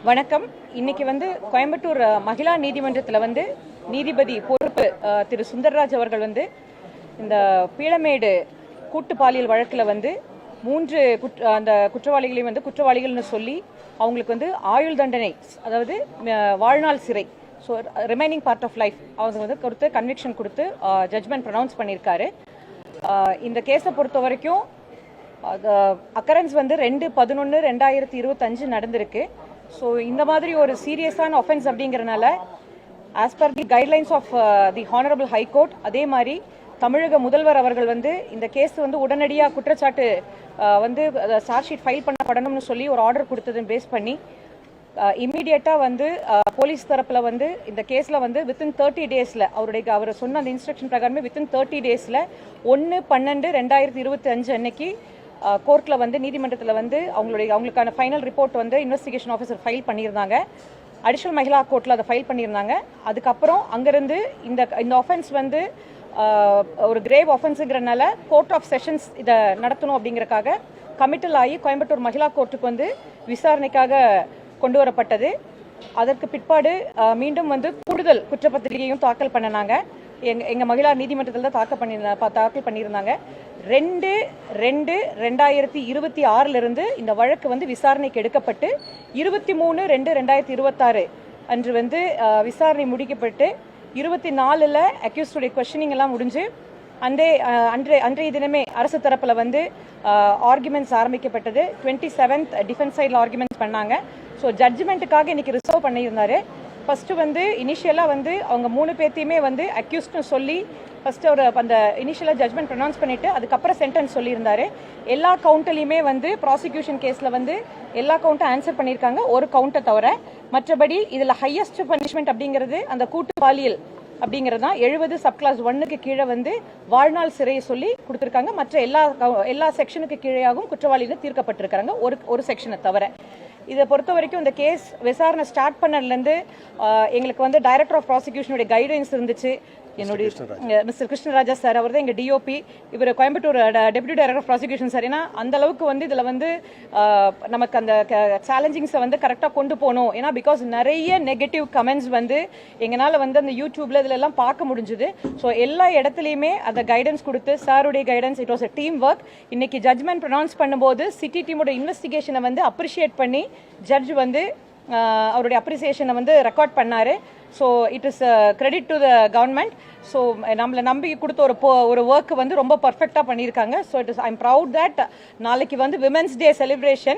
வணக்கம். இன்னைக்கு கோயம்புத்தூர் மகிழா நீதிமன்றத்தில் நீதிபதி பொறுப்பு திரு சுந்தர்ராஜ் அவர்கள் இந்த பீளமேடு கூட்டு பாலியல் வழக்கில் மூன்று அந்த குற்றவாளிகளையும் குற்றவாளிகள்னு சொல்லி அவங்களுக்கு ஆயுள் தண்டனை, அதாவது வாழ்நாள் சிறை, so remaining part of life அவங்க கொடுத்து கன்விக்ஷன் கொடுத்து ஜட்ஜ்மெண்ட் ப்ரொனவுன்ஸ் பண்ணியிருக்காரு. இந்த கேஸை பொறுத்த வரைக்கும் அக்கரன்ஸ் 2/11/2025 நடந்திருக்கு. ஸோ இந்த மாதிரி ஒரு சீரியஸான ஒஃபென்ஸ் அப்படிங்கிறனால as per the guidelines of the honourable high court, அதே மாதிரி தமிழக முதல்வர் அவர்கள் இந்த கேஸ் உடனடியாக குற்றச்சாட்டு சார்ஜ் ஷீட் ஃபைல் பண்ணப்படணும்னு சொல்லி ஒரு ஆர்டர் கொடுத்ததுன்னு பேஸ் பண்ணி இம்மீடியட்டாக போலீஸ் தரப்பில் இந்த கேஸில் வித்தின் 30 டேஸில் அவர் சொன்ன அந்த இன்ஸ்ட்ரக்ஷன் பிரகாரமே வித்தின் 30 டேஸில் 1/12/2025 அன்னைக்கு கோர்ட்டில் நீதிமன்றத்தில் அவங்களுக்கான final report investigation officer file பண்ணியிருந்தாங்க. அடிஷனல் மகிழா கோர்ட்டில் அதை ஃபைல் பண்ணியிருந்தாங்க. அதுக்கப்புறம் அங்கேருந்து இந்த ஆஃபென்ஸ் ஒரு கிரேவ் ஆஃபென்ஸுங்கிறனால கோர்ட் ஆஃப் செஷன்ஸ் இதை நடத்தணும் அப்படிங்கிறக்காக கமிட்டல் ஆகி கோயம்புத்தூர் மகிழா கோர்ட்டுக்கு விசாரணைக்காக கொண்டு வரப்பட்டது. அதற்கு பிற்பாடு மீண்டும் கூடுதல் குற்றப்பத்திரிகையும் தாக்கல் பண்ணினாங்க. எங்கள் மகிழா நீதிமன்றத்தில் தான் தாக்கல் பண்ணியிருந்தாங்க. 2/2/2026 இந்த வழக்கு விசாரணைக்கு எடுக்கப்பட்டு 23/2/2026 அன்று விசாரணை முடிக்கப்பட்டு 24 அக்யூஸ்டுடைய கொஸ்டினிங் எல்லாம் முடிஞ்சு அன்றைய தினமே அரசு தரப்பில் ஆர்குமெண்ட்ஸ் ஆரம்பிக்கப்பட்டது. 27th டிஃபென்ஸ் சைடில் ஆர்குமெண்ட்ஸ் பண்ணாங்க. ஸோ ஜட்ஜ்மெண்ட்டுக்காக இன்னைக்கு ரிசர்வ் பண்ணியிருந்தாரு. ஃபர்ஸ்ட்டு இனிஷியலாக அவங்க 3 பேர்த்தையுமே அக்யூஸ்ட்னு சொல்லி ஃபர்ஸ்ட் ஒரு அந்த இனிஷியலாக ஜட்ஜ்மெண்ட் ப்ரொனவுன்ஸ் பண்ணிட்டு அதுக்கப்புறம் சென்டென்ஸ் சொல்லியிருந்தாரு. எல்லா கவுண்ட்லையுமே ப்ராசிக்யூஷன் கேஸில் எல்லா கவுண்ட்டும் ஆன்சர் பண்ணியிருக்காங்க, ஒரு கவுண்ட்டை தவிர. மற்றபடி இதில் ஹையஸ்ட் பனிஷ்மெண்ட் அப்படிங்கிறது அந்த கூட்டு பாலியல் அப்படிங்கிறது தான். 70 சப்கிளாஸ் 1க்கு கீழே வாழ்நாள் சிறையை சொல்லி கொடுத்துருக்காங்க. மற்ற எல்லா செக்ஷனுக்கு கீழேயாகவும் குற்றவாளிகள் தீர்க்கப்பட்டிருக்காங்க, ஒரு செக்ஷனை தவிர. இதை பொறுத்த வரைக்கும் இந்த கேஸ் விசாரணை ஸ்டார்ட் பண்ணதுலேருந்து எங்களுக்கு டைரக்டர் ஆஃப் ப்ராசிக்யூஷனுடைய கைடன்ஸ் இருந்துச்சு. என்னுடைய மிஸ்டர் கிருஷ்ணராஜா சார், அவர் தான் எங்கள் டிஓபி. இவர் Coimbatore deputy director of prosecution sir. ஏன்னா அந்த அளவுக்கு இதில் நமக்கு அந்த சேலஞ்சிங்ஸை கரெக்டாக கொண்டு போகணும். ஏன்னா பிகாஸ் நிறைய நெகட்டிவ் கமெண்ட்ஸ் எங்களால் அந்த யூடியூப்ல இதிலெல்லாம் பார்க்க முடிஞ்சுது. ஸோ எல்லா இடத்துலையுமே அந்த கைடன்ஸ் கொடுத்து சாருடைய guidance, it was a team work. இன்னைக்கு ஜட்ஜ்மெண்ட் ப்ரொனவுன்ஸ் பண்ணும்போது சிட்டி டீமோட இன்வெஸ்டிகேஷனை அப்ரிஷியேட் பண்ணி ஜட்ஜ் அவருடைய அப்ரிசியேஷனை ரெக்கார்ட் பண்ணாரு. So it is credit to the government. So நம்மளை நம்பி கொடுத்த ஒரு ஒர்க் ரொம்ப பர்ஃபெக்டாக பண்ணியிருக்காங்க. So it is I am proud that நாளைக்கு விமென்ஸ் டே செலிப்ரேஷன்